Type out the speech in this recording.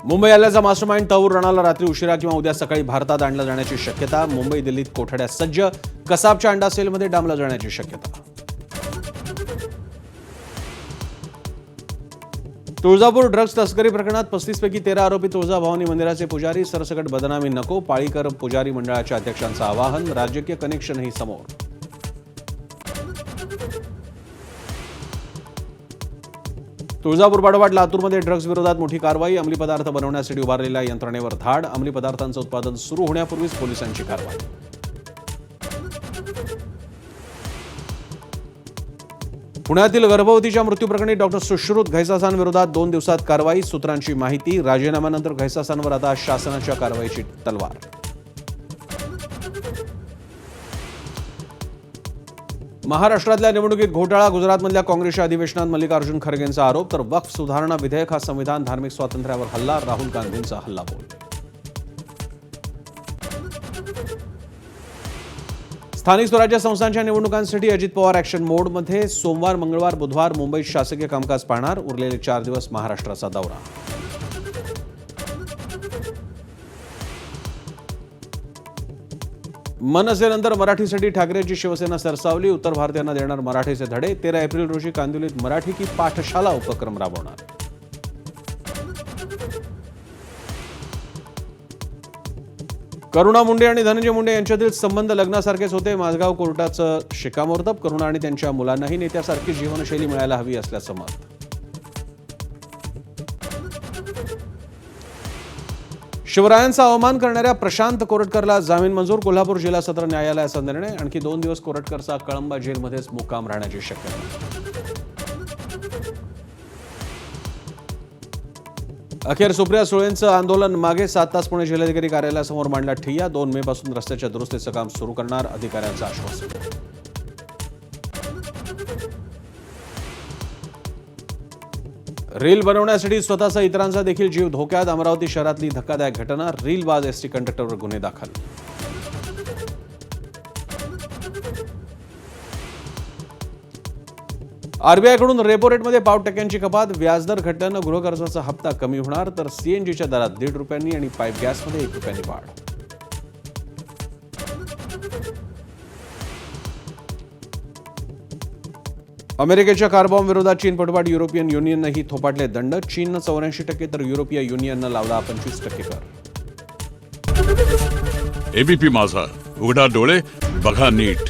मुंबई हल्ल्याचा मास्टरमाइंड तौर रणाला रात्री उशिरा किंवा उद्या सकाळी भारतात आणलं जाण्याची शक्यता. मुंबई दिल्लीत कोठड्या सज्ज. कसाबच्या अंडा सेलमध्ये डांबलं जाण्याची शक्यता. तुळजापूर ड्रग्ज तस्करी प्रकरणात 35 पैकी 13 आरोपी तुळजाभवानी मंदिराचे पुजारी. सरसकट बदनामी नको, पाळीकर पुजारी मंडळाच्या अध्यक्षांचं आवाहन. राजकीय कनेक्शनही समोर. तुळजापूर पाठोपाठ लातूरमध्ये ड्रग्ज विरोधात मोठी कारवाई. अंमली पदार्थ बनवण्यासाठी उभारलेल्या यंत्रणेवर धाड. अंमली पदार्थांचं उत्पादन सुरू होण्यापूर्वीच पोलिसांची कारवाई. पुण्यातील गर्भवतीच्या मृत्यूप्रकरणी डॉक्टर सुश्रुत घैसासांविरोधात 2 दिवसात कारवाई. सूत्रांची माहिती. राजीनाम्यानंतर घैसासांवर आता शासनाच्या कारवाईची तलवार. महाराष्ट्रातल्या निवडणुकीत घोटाळा. गुजरातमधल्या काँग्रेसच्या अधिवेशनात मल्लिकार्जुन खरगेंचा आरोप. तर वक्फ सुधारणा विधेयक हा संविधान धार्मिक स्वातंत्र्यावर हल्ला. राहुल गांधींचा हल्लाबोल. स्थानिक स्वराज्य संस्थांच्या निवडणुकांसाठी अजित पवार ॲक्शन मोडमध्ये. सोमवार, मंगळवार, बुधवार मुंबईत शासकीय कामकाज पाहणार. उरलेले 4 दिवस महाराष्ट्राचा दौरा. मनसेनंतर मराठीसाठी ठाकरेंची शिवसेना सरसावली. उत्तर भारतीयांना देणार मराठीचे धडे. 13 एप्रिल रोजी कांदिवलीत मराठी की पाठशाला उपक्रम राबवणार. करुणा मुंडे आणि धनंजय मुंडे यांच्यातील संबंध लग्नासारखेच होते. माझगाव कोर्टाचं शिक्कामोर्तब. करुणा आणि त्यांच्या मुलांनाही नेत्यासारखी जीवनशैली मिळायला हवी असल्याचं मत. शिवरायांचा अवमान करणाऱ्या प्रशांत कोरटकरला जामीन मंजूर. कोल्हापूर जिल्हा सत्र न्यायालयाचा निर्णय. आणखी 2 दिवस कोरटकरचा कळंबा जेलमध्येच मुक्काम राहण्याची शक्यता. अखेर सुप्रिया सुळेंचं आंदोलन मागे. 7 तास पुणे जिल्हाधिकारी कार्यालयासमोर मांडला ठिय्या. 2 मे पासून रस्त्याच्या दुरुस्तीचं काम सुरू करणार. अधिकाऱ्यांचं आश्वासन. रील बनवण्यासाठी स्वतःचा इतरांचा देखील जीव धोक्यात. अमरावती शहरातली धक्कादायक घटना. रीलबाज एसटी कंडक्टरवर गुन्हे दाखल. आरबीआयकडून रेपो रेटमध्ये 0.5% कपात. व्याजदर घटल्यानं गृहकर्जाचा हप्ता कमी होणार. तर सीएनजीच्या दरात ₹1.5 आणि पाईप गॅसमध्ये ₹1 वाढ. अमेरिकेच्या कारबॉम्ब विरोधात चीन पाठोपाठ युरोपियन युनियननंही थोपाटले दंड. चीननं 84% तर युरोपीय युनियननं लावला 25% कर. एबीपी माझा, उघडा डोळे बघा नीट.